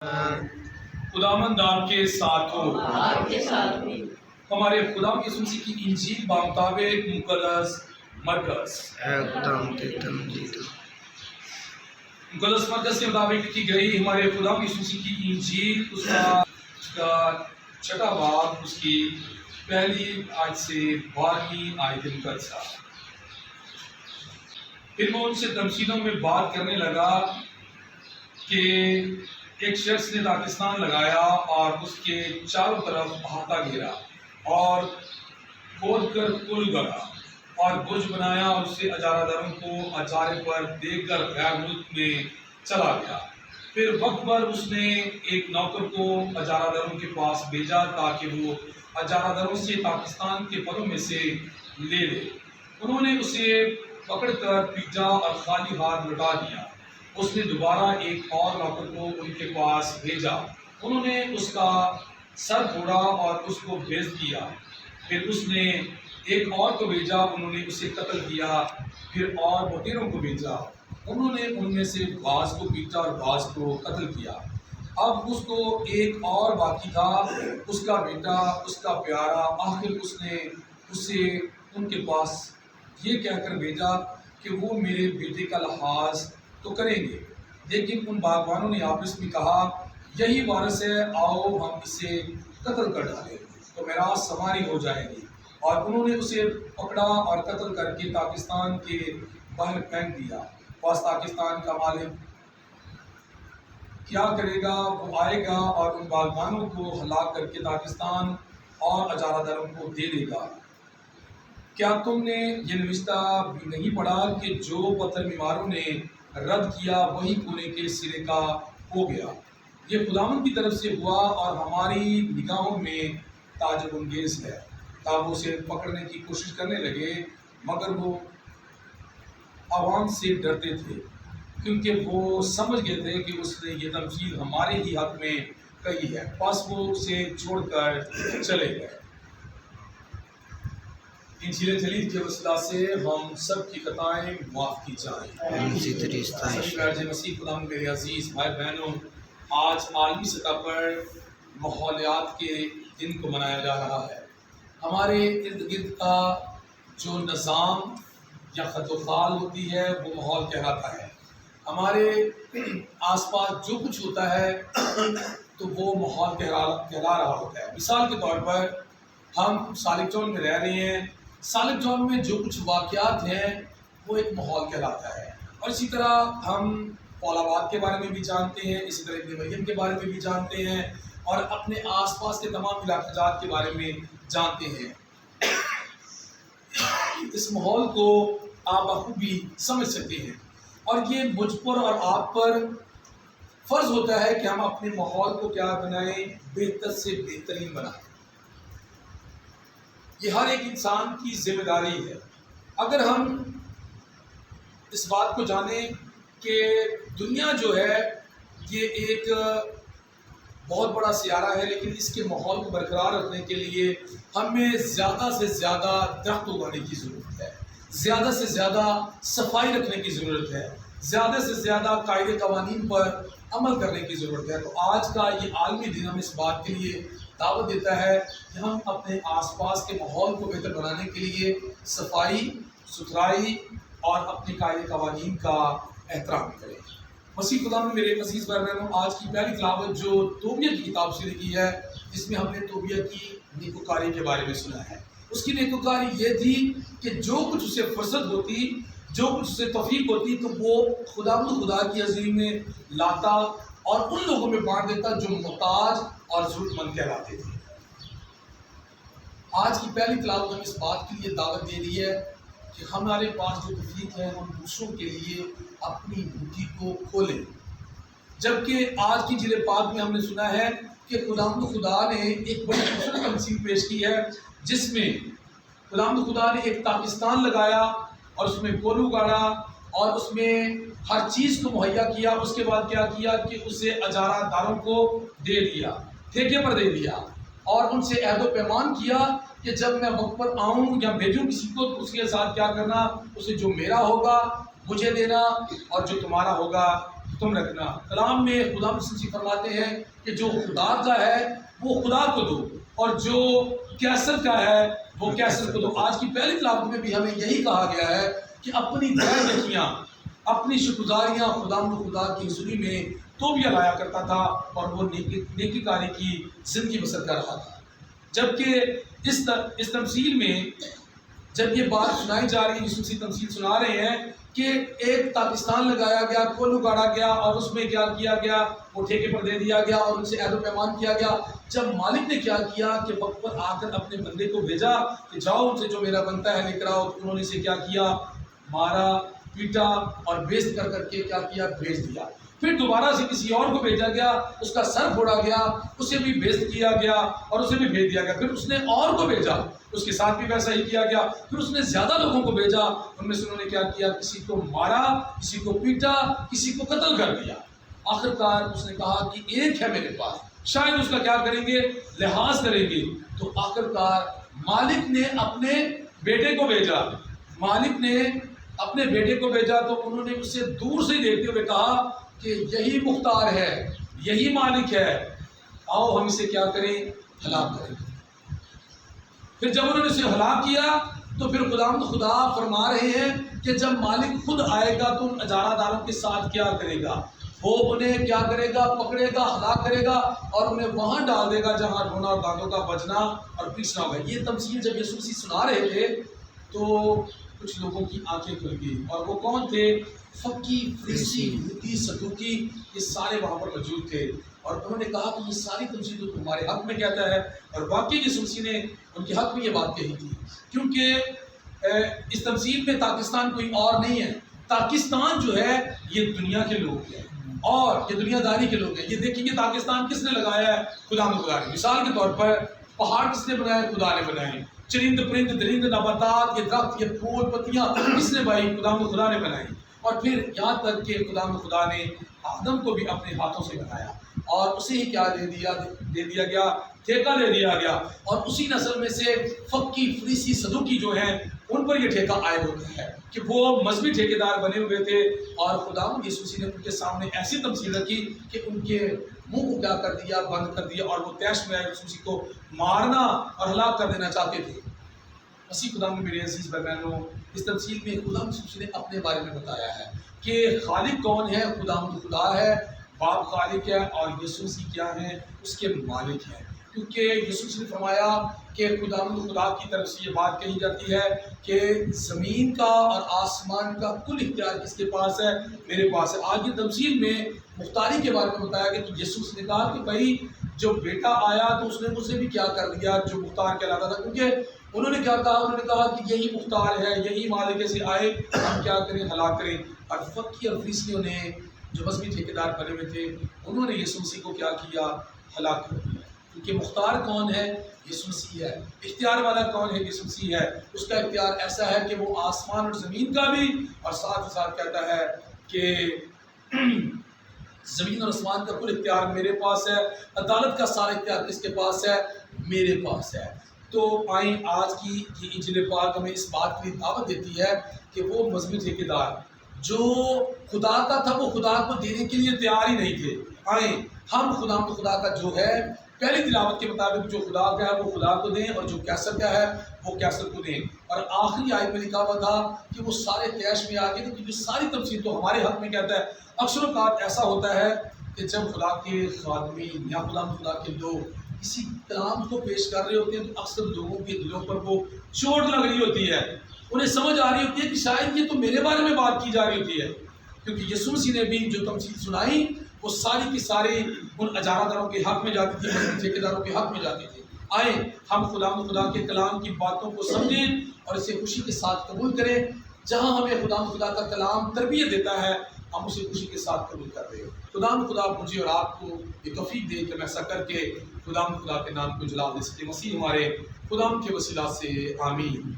خداوند آپ کے ساتھ ہو۔ ہمارے خدا کی سنسی کی انجیل بمطابق مقدس مرکز مقدس مرکز کے مطابق لکھی گئی ہمارے خدا کی سنسی کی انجیل اس کا چھٹا باب اس کی پہلی آیت سے 12ویں آیت مقدسہ۔ پھر وہ ان سے تمثیلوں میں بات کرنے لگا کہ ایک شخص نے داغستان لگایا اور اس کے چاروں طرف احاطہ گھیرا اور کھود کر پل گڑا اور برج بنایا اور اسے اجارہ داروں کو اجارے پر دے کر غیر ملک میں چلا گیا۔ پھر وقت پر اس نے ایک نوکر کو اجارہ داروں کے پاس بھیجا تاکہ وہ اجارہ داروں سے پاکستان کے پلوں میں سے لے لے۔ انہوں نے اسے پکڑ کر پیٹا اور خالی ہاتھ لوٹا دیا۔ اس نے دوبارہ ایک اور نوکر کو ان کے پاس بھیجا۔ انہوں نے اس کا سر پھوڑا اور اس کو بھیج دیا۔ پھر اس نے ایک اور کو بھیجا، انہوں نے اسے قتل کیا۔ پھر اور بٹیروں کو بھیجا، انہوں نے ان میں سے بعض کو پیٹا اور بعض کو قتل کیا۔ اب اس کو ایک اور باقی تھا، اس کا بیٹا، اس کا پیارا۔ آخر اس نے اسے ان کے پاس یہ کہہ کر بھیجا کہ وہ میرے بیٹے کا لحاظ تو کریں گے۔ لیکن ان باغبانوں نے آپس میں کہا، یہی وارث ہے، آؤ ہم اسے قتل کر ڈالیں تو میراث سماری ہو جائے گی۔ اور انہوں نے اسے پکڑا اور قتل کر کے پاکستان کے باہر پھینک دیا۔ پس پاکستان کا مالک کیا کرے گا؟ وہ آئے گا اور ان باغبانوں کو ہلاک کر کے پاکستان اور اجارہ داروں کو دے دے گا۔ کیا تم نے یہ نوشتہ بھی نہیں پڑھا کہ جو پتھر بیماروں نے رد کیا وہی کونے کے سرے کا ہو گیا؟ یہ خداوند کی طرف سے ہوا اور ہماری نگاہوں میں تعجب انگیز ہے۔ تاب اسے پکڑنے کی کوشش کرنے لگے، مگر وہ عوام سے ڈرتے تھے، کیونکہ وہ سمجھ گئے تھے کہ اس نے یہ تمثیل ہمارے ہی حق میں کہی ہے۔ پس وہ اسے چھوڑ کر چلے گئے۔ انجیل جلیل کے وسیلہ سے ہم سب کی خطائیں معاف کی جائیں۔ مسیح خدا میرے عزیز بھائی بہنوں، آج عالمی سطح پر ماحولیات کے دن کو منایا جا رہا ہے۔ ہمارے ارد گرد کا جو نظام یا خط و خال ہوتی ہے وہ ماحول کہلاتا ہے۔ ہمارے آس پاس جو کچھ ہوتا ہے تو وہ ماحول کہلا رہا ہوتا ہے۔ مثال کے طور پر ہم سالک ٹاؤن میں رہ رہے ہیں، سالک ٹاؤن میں جو کچھ واقعات ہیں وہ ایک ماحول کہلاتا ہے۔ اور اسی طرح ہم پول آباد کے بارے میں بھی جانتے ہیں، اسی طرح ابن مریم کے بارے میں بھی جانتے ہیں، اور اپنے آس پاس کے تمام علاقہ جات کے بارے میں جانتے ہیں۔ اس ماحول کو آپ بخوبی سمجھ سکتے ہیں، اور یہ مجھ پر اور آپ پر فرض ہوتا ہے کہ ہم اپنے ماحول کو کیا بنائیں؟ بہتر سے بہترین بنائیں۔ یہ ہر ایک انسان کی ذمہ داری ہے۔ اگر ہم اس بات کو جانیں کہ دنیا جو ہے یہ ایک بہت بڑا سیارہ ہے، لیکن اس کے ماحول کو برقرار رکھنے کے لیے ہمیں زیادہ سے زیادہ درخت اگانے کی ضرورت ہے، زیادہ سے زیادہ صفائی رکھنے کی ضرورت ہے، زیادہ سے زیادہ قاعدے قوانین پر عمل کرنے کی ضرورت ہے۔ تو آج کا یہ عالمی دن ہم اس بات کے لیے دعوت دیتا ہے کہ ہم اپنے آس پاس کے ماحول کو بہتر بنانے کے لیے صفائی ستھرائی اور اپنے قاعدے قوانین کا احترام کریں۔ مسیح خدا میں میرے عزیز بھائی بہنوں، آج کی پہلی تلاوت جو توبیہ کی کتاب سے لکھی ہے، جس میں ہم نے توبیہ کی نیکوکاری کے بارے میں سنا ہے۔ اس کی نیکوکاری یہ تھی کہ جو کچھ اسے فرصت ہوتی، جو کچھ اسے توفیق ہوتی، تو وہ خدا کی حضوری میں لاتا اور ان لوگوں میں بانٹ دیتا جو محتاج اور ضرورت مند کہلاتے تھے۔ آج کی پہلی تلاوت ہم اس بات کے لیے دعوت دے رہی ہے کہ ہمارے پاس جو توفیق ہے ہم دوسروں کے لیے اپنی مٹھی کو کھولیں۔ جبکہ آج کی جیل پاک میں ہم نے سنا ہے کہ خدا نے ایک بڑی خوبصورت تمثیل پیش کی ہے، جس میں خدا نے ایک پاکستان لگایا اور اس میں کولو گاڑا اور اس میں ہر چیز کو مہیا کیا۔ اس کے بعد کیا کیا کہ اسے اجارہ داروں کو دے دیا، ٹھیکے پر دے دیا، اور ان سے عہد و پیمان کیا کہ جب میں وقت پر آؤں یا بھیجوں کسی کو تو اس کے ساتھ کیا کرنا، اسے جو میرا ہوگا مجھے دینا، اور جو تمہارا ہوگا تم رکھنا۔ کلام میں خدا مسیح فرماتے ہیں کہ جو خدا کا ہے وہ خدا کو دو، اور جو کیسر کا ہے وہ کیسر کو دو۔ آج کی پہلی تلاوت میں بھی ہمیں یہی کہا گیا ہے کہ اپنی دیا یکیاں، اپنی شکرگزاریاں خدا کی حضوری میں توبیہ لایا کرتا تھا، اور وہ نیکی کاری کی زندگی بسر کر رہا تھا۔ جبکہ اس تمثیل میں جب یہ بات سنائی جا رہی ہے، یسوع مسیح تمثیل سنا رہے ہیں کہ ایک پاکستان لگایا گیا، کل اگاڑا گیا، اور اس میں کیا کیا گیا، وہ ٹھیکے پر دے دیا گیا اور ان سے عہد و پیمان کیا گیا۔ جب مالک نے کیا کیا کہ وقت پر آ کر اپنے بندے کو بھیجا کہ جاؤ ان سے جو میرا بنتا ہے لے کر آؤ، انہوں نے اسے کیا کیا، مارا، پیٹا اور بیزت کر کے کیا بھیج دیا۔ پھر دوبارہ سے کسی اور کو بھیجا گیا، اس کا سر پھوڑا گیا، اسے بھی بیزت کیا گیا اور اسے بھی بھیج دیا گیا۔ پھر اس نے اور کو بھیجا، اس کے ساتھ بھی ویسا ہی کیا گیا۔ پھر اس نے زیادہ لوگوں کو بھیجا، ان میں سے انہوں نے کیا کیا، کسی کو مارا، کسی کو پیٹا، کسی کو قتل کر دیا۔ آخر کار اس نے کہا کہ ایک ہے میرے پاس، شاید اس کا کیا کریں گے، لحاظ کریں گے۔ تو آخر کار مالک نے اپنے بیٹے کو بھیجا، مالک نے اپنے بیٹے کو بھیجا، تو انہوں نے اسے دور سے دیکھتے ہوئے کہا کہ یہی مختار ہے، یہی مالک ہے، آؤ ہم اسے کیا کریں، ہلاک کریں۔ پھر جب انہوں نے اسے ہلاک کیا تو پھر خدا فرما رہے ہیں کہ جب مالک خود آئے گا تو ان اجارہ داروں کے ساتھ کیا کرے گا، وہ انہیں کیا کرے گا، پکڑے گا، ہلاک کرے گا اور انہیں وہاں ڈال دے گا جہاں رونا اور دانتوں کا بجنا اور پیسنا ہوگا۔ یہ تمثیل جب یسوع مسیح سنا رہے تھے تو کچھ لوگوں کی آنکھیں کھل گئی، اور وہ کون تھے، فقی، فریسی، یہودی، صدوقی، یہ سارے وہاں پر موجود تھے، اور انہوں نے کہا کہ یہ ساری تمثیل تو تمہارے حق میں کہتا ہے، اور واقعی یسوع مسیح نے ان کے حق میں یہ بات کہی تھی، کیونکہ اس تمثیل میں پاکستان کوئی اور نہیں ہے، پاکستان جو ہے یہ دنیا کے لوگ ہیں اور یہ دنیا داری کے لوگ ہیں۔ یہ دیکھیں گے پاکستان کس نے لگایا ہے، خدا نے۔ مثال کے طور پر پہاڑ کس نے بنائے، خدا نے بنائے۔ چرند پرند درند نباتات، یہ درخت، یہ پھول پتیاں کس نے بنائی، خدا نے بنائی۔ اور پھر یہاں تک کہ خدا نے آدم کو بھی اپنے ہاتھوں سے بنایا، اور اسے ہی کیا دے دیا گیا، ٹھیکہ دے دیا گیا، اور اسی نسل میں سے فقی، فریسی، صدوقی جو ہیں ان پر یہ ٹھیکہ عائد ہوتا ہے کہ وہ مذہبی ٹھیکیدار بنے ہوئے تھے، اور خدا یسوع مسیح نے ان کے سامنے ایسی تمثیل رکھی کہ ان کے منہ کو کیا کر دیا، بند کر دیا، اور وہ طیش میں آئے یسوع مسیح کو مارنا اور ہلاک کر دینا چاہتے تھے۔ مسیح خدا میں میرے عزیز بھائی بہنوں، اس تمثیل میں خدا مسیح نے اپنے بارے میں بتایا ہے کہ خالق کون ہے، خدا ہے، باپ خالق ہے، اور یسوع مسیح کیا ہے، اس کے مالک ہیں۔ کیونکہ یسوع مسیح نے فرمایا کہ خدا کی طرف سے یہ بات کہی جاتی ہے کہ زمین کا اور آسمان کا کل اختیار کس کے پاس ہے، میرے پاس ہے۔ آج یہ تمثیل میں مختاری کے بارے میں بتایا گیا کہ یسوع مسیح نے کہا کہ بھائی جو بیٹا آیا تو اس نے مجھ سے بھی کیا کر دیا جو مختار کہلاتا تھا، کیونکہ انہوں نے کیا کہا، انہوں نے کہا کہ یہی مختار ہے، یہی مالک سے آئے، ہم کیا کریں، ہلاک کریں۔ اور فقی اور فریسیوں نے جو مذہبی ٹھیکیدار بنے ہوئے تھے، انہوں نے یسوع مسیح کو کیا کیا، ہلاک کر دیا۔ کیونکہ مختار کون ہے، یسوع مسیح ہے۔ اختیار والا کون ہے، یسوع مسیح ہے۔ اس کا اختیار ایسا ہے کہ وہ آسمان اور زمین کا بھی، اور ساتھ ہی ساتھ کہتا ہے کہ زمین اور آسمان کا کل اختیار میرے پاس ہے، عدالت کا سارا اختیار کس کے پاس ہے، میرے پاس ہے۔ تو آئیں، آج کی یہ انجیل پاک ہمیں اس بات کی دعوت دیتی ہے کہ وہ مذہبی ٹھیکیدار جو خدا کا تھا وہ خدا کو دینے کے لیے تیار ہی نہیں تھے۔ آئیں ہم خدا کا جو ہے پہلی تلاوت کے مطابق جو خدا کا ہے وہ خدا کو دیں، اور جو کیسر کا ہے وہ کیسر کو دیں۔ اور آخری آیت میں لکھا ہوا تھا کہ وہ سارے طیش میں آ گئے، کیونکہ ساری تفسیر تو ہمارے حق میں کہتا ہے۔ اکثر اوقات ایسا ہوتا ہے کہ جب خدا کے خادمین یا خدا کے لوگ کسی کلام کو پیش کر رہے ہوتے ہیں تو اکثر لوگوں کے دلوں پر وہ چوٹ لگ رہی ہوتی ہے، انہیں سمجھ آ رہی ہوتی ہے کہ شاید یہ تو میرے بارے میں بات کی جا رہی ہوتی ہے، کیونکہ یسوع مسیح نے بھی جو تمثیل سنائی وہ ساری کی ساری ان اجارہ داروں کے حق میں جاتی تھی، مذہبی ٹھیکیداروں کے حق میں جاتی تھی۔ آئیں ہم خدا کے کلام کی باتوں کو سمجھیں اور اسے خوشی کے ساتھ قبول کریں۔ جہاں ہمیں خدا کا کلام تربیت دیتا ہے ہم اسے خوشی کے ساتھ قبول کر رہے ہیں۔ خدا مجھے اور آپ کو یہ توفیق دے کہ ہم ایسا کر کے خدا کے نام کو جلال دے سکے۔ مسیح ہمارے خدا کے وسیلہ سے آمین۔